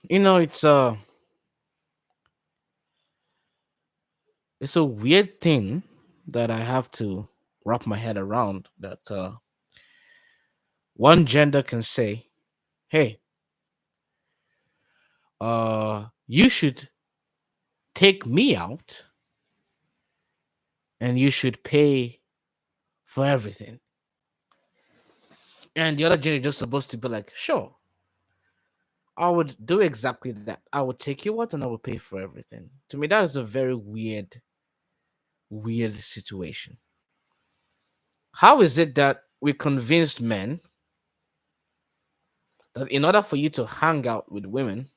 it's a weird thing that I have to wrap my head around that one gender can say, "Hey, you should take me out and you should pay for everything." And the other gender is just supposed to be like, "Sure, I would do exactly that. I would take you out and I would pay for everything." To me, that is a very weird situation. How is it that we convinced men that in order for you to hang out with women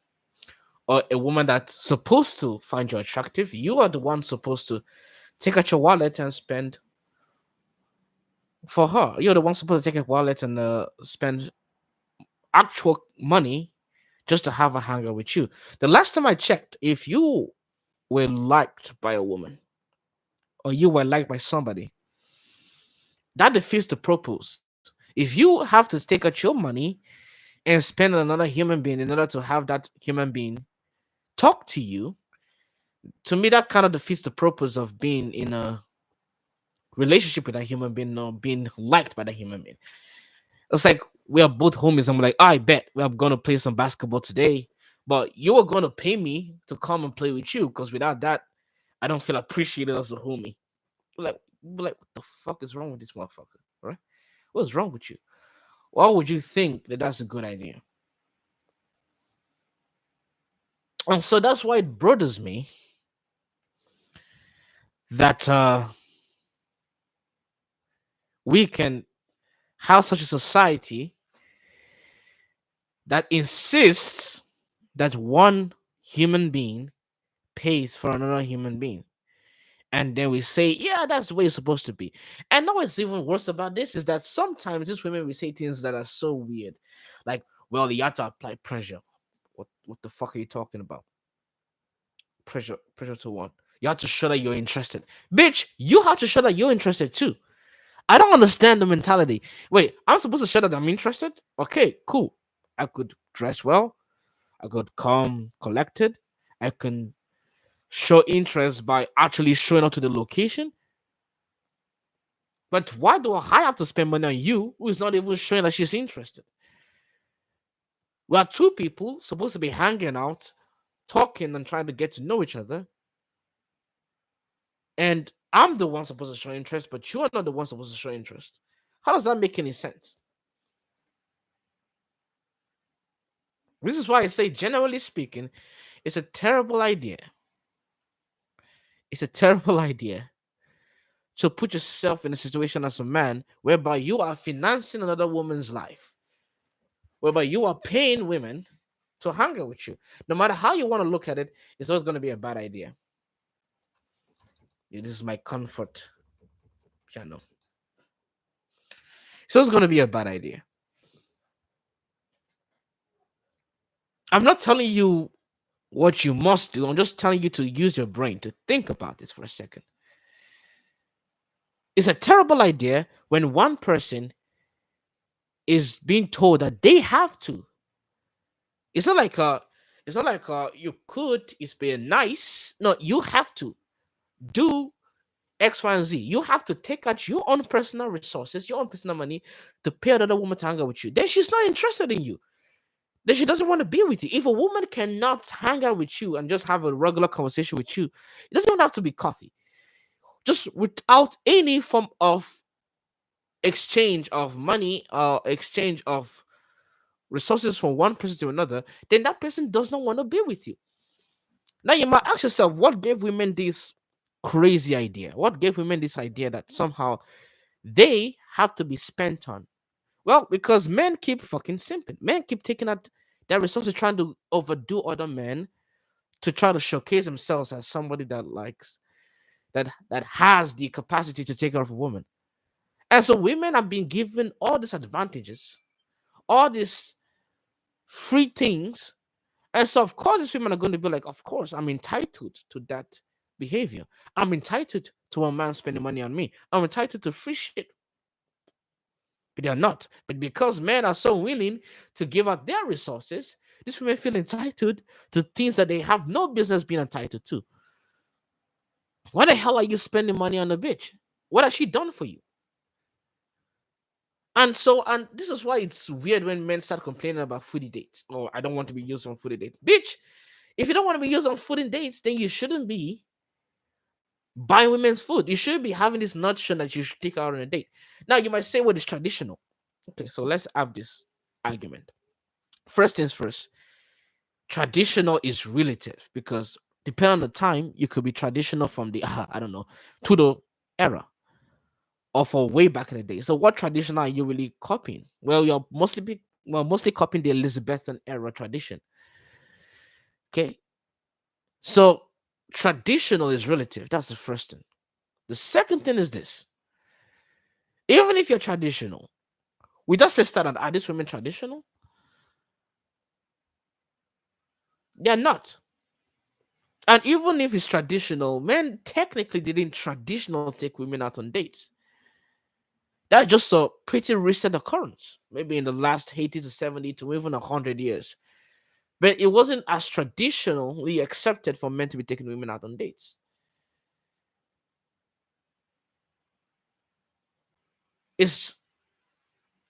or a woman that's supposed to find you attractive, you are the one supposed to take out your wallet and spend for her. You're the one supposed to take a wallet and spend actual money just to have a hang out with you. The last time I checked, if you were liked by a woman or you were liked by somebody, that defeats the purpose. If you have to take out your money and spend on another human being in order to have that human being talk to you, to me that kind of defeats the purpose of being in a relationship with a human being or being liked by the human being. It's like we are both homies. I'm like, I bet we are gonna play some basketball today, but you are gonna pay me to come and play with you because without that, I don't feel appreciated as a homie. Like, what the fuck is wrong with this motherfucker? Right? What's wrong with you? Why would you think that that's a good idea? And so that's why it bothers me that we can have such a society that insists that one human being pays for another human being. And then we say, yeah, that's the way it's supposed to be. And now what's even worse about this is that sometimes these women will say things that are so weird. Like, well, you have to apply pressure. What the fuck are you talking about? Pressure to what? You have to show that you're interested. Bitch, you have to show that you're interested too. I don't understand the mentality. Wait, I'm supposed to show that I'm interested? Okay, cool. I could dress well. I could come collected. I can show interest by actually showing up to the location. But why do I have to spend money on you who is not even showing that she's interested? We are two people supposed to be hanging out, talking, and trying to get to know each other. And I'm the one supposed to show interest, but you are not the one supposed to show interest. How does that make any sense? This is why I say, generally speaking, it's a terrible idea. It's a terrible idea to put yourself in a situation as a man whereby you are financing another woman's life, whereby you are paying women to hang out with you. No matter how you want to look at it, it's always going to be a bad idea. Yeah, this is my comfort piano. So it's going to be a bad idea. I'm not telling you what you must do. I'm just telling you to use your brain to think about this for a second. It's a terrible idea when one person is being told that they have to. It's not like you could. It's being nice. No, you have to do X, Y, and Z. You have to take out your own personal resources, your own personal money to pay another woman to hang out with you. Then she's not interested in you. Then she doesn't want to be with you. If a woman cannot hang out with you and just have a regular conversation with you, it doesn't even have to be coffee. Just without any form of exchange of money or exchange of resources from one person to another, then that person does not want to be with you. Now you might ask yourself, what gave women this crazy idea? What gave women this idea that somehow they have to be spent on? Well, because men keep fucking simping. Men keep taking out their resources trying to overdo other men to try to showcase themselves as somebody that likes that has the capacity to take care of a woman. And so women have been given all these advantages, all these free things. And so, of course, these women are going to be like, of course, I'm entitled to that behavior. I'm entitled to a man spending money on me. I'm entitled to free shit. But they're not. But because men are so willing to give up their resources, These women feel entitled to things that they have no business being entitled to. Why the hell are you spending money on a bitch? What has she done for you? And this is why it's weird when men start complaining about foodie dates. Oh, I don't want to be used on foodie dates. Bitch, if you don't want to be used on foodie dates, then you shouldn't be buying women's food. You shouldn't be having this notion that you should take her out on a date. Now you might say, well, it's traditional. Okay, so let's have this argument. First things first, traditional is relative because depending on the time, you could be traditional from the I don't know, Tudor era or for way back in the day. So what tradition are you really copying? Well, you're mostly copying the Elizabethan era tradition. Okay. So traditional is relative. That's the first thing. The second thing is this. Even if you're traditional, we just say start, are these women traditional? They're not. And even if it's traditional, men technically didn't traditional take women out on dates. That's just a pretty recent occurrence, maybe in the last 80 to 70 to even 100 years. But it wasn't as traditionally accepted for men to be taking women out on dates. It's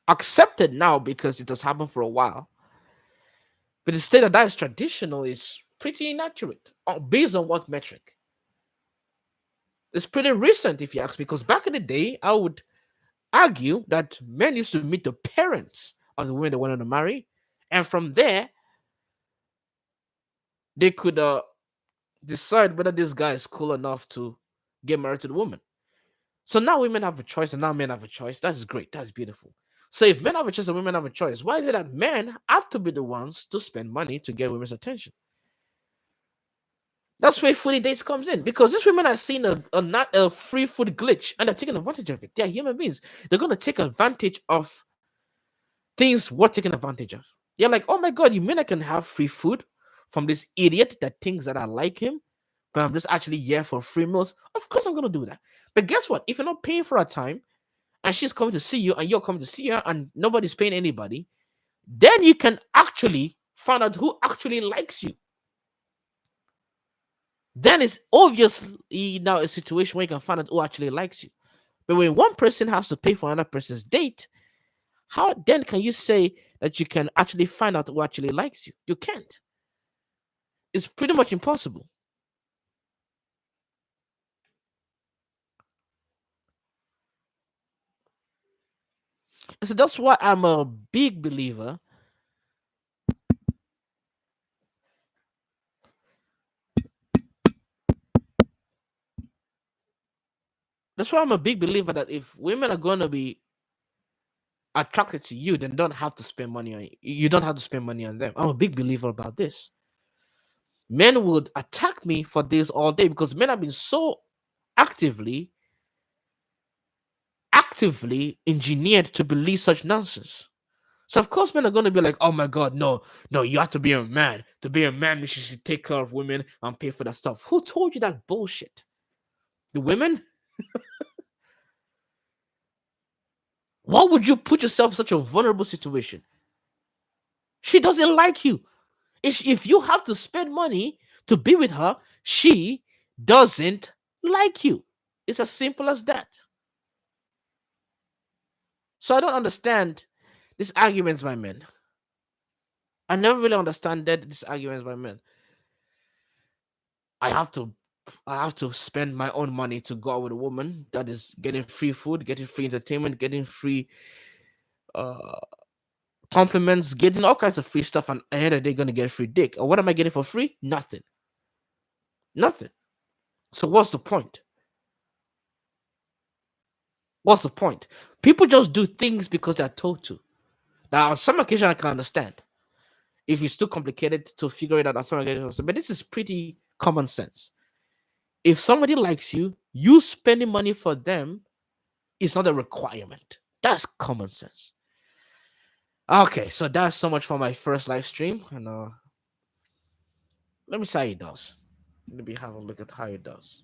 accepted now because it has happened for a while. But the state that is traditional is pretty inaccurate based on what metric? It's pretty recent, if you ask me, because back in the day, I would argue that men used to meet the parents of the women they wanted to marry, and from there, they could decide whether this guy is cool enough to get married to the woman. So now women have a choice, and now men have a choice. That's great. That's beautiful. So if men have a choice and women have a choice, why is it that men have to be the ones to spend money to get women's attention? That's where foodie dates comes in because these women are seeing not a free food glitch and they're taking advantage of it. They're human beings. They're going to take advantage of things worth taking advantage of. They're like, oh my god, you mean I can have free food from this idiot that thinks that I like him, but I'm just actually here for free meals? Of course I'm going to do that. But guess what? If you're not paying for her time and she's coming to see you and you're coming to see her and nobody's paying anybody, then you can actually find out who actually likes you. Then it's obviously now a situation where you can find out who actually likes you. But when one person has to pay for another person's date, how then can you say that you can actually find out who actually likes you? You can't. It's pretty much impossible. So that's why I'm a big believer. That's why I'm a big believer that if women are going to be attracted to you, then don't have to spend money on you. You don't have to spend money on them. I'm a big believer about this. Men would attack me for this all day because men have been so actively engineered to believe such nonsense. So of course men are going to be like, oh my god, no, no, you have to be a man. To be a man means you should take care of women and pay for that stuff. Who told you that bullshit? The women? Why would you put yourself in such a vulnerable situation? She doesn't like you. If you have to spend money to be with her, she doesn't like you. It's as simple as that. So I don't understand these arguments by men. I never really understand that these arguments by men. I have to I have to spend my own money to go out with a woman that is getting free food, getting free entertainment, getting free uh compliments, getting all kinds of free stuff, and at the end of the day gonna get free dick. Or what am I getting for free? Nothing. Nothing. So what's the point? What's the point? People just do things because they're told to. Now, on some occasion, I can understand if it's too complicated to figure it out. On some occasions, but this is pretty common sense. If somebody likes you, you spending money for them is not a requirement. That's common sense. Okay, so that's so much for my first live stream, and let me see how it does. Let me have a look at how it does.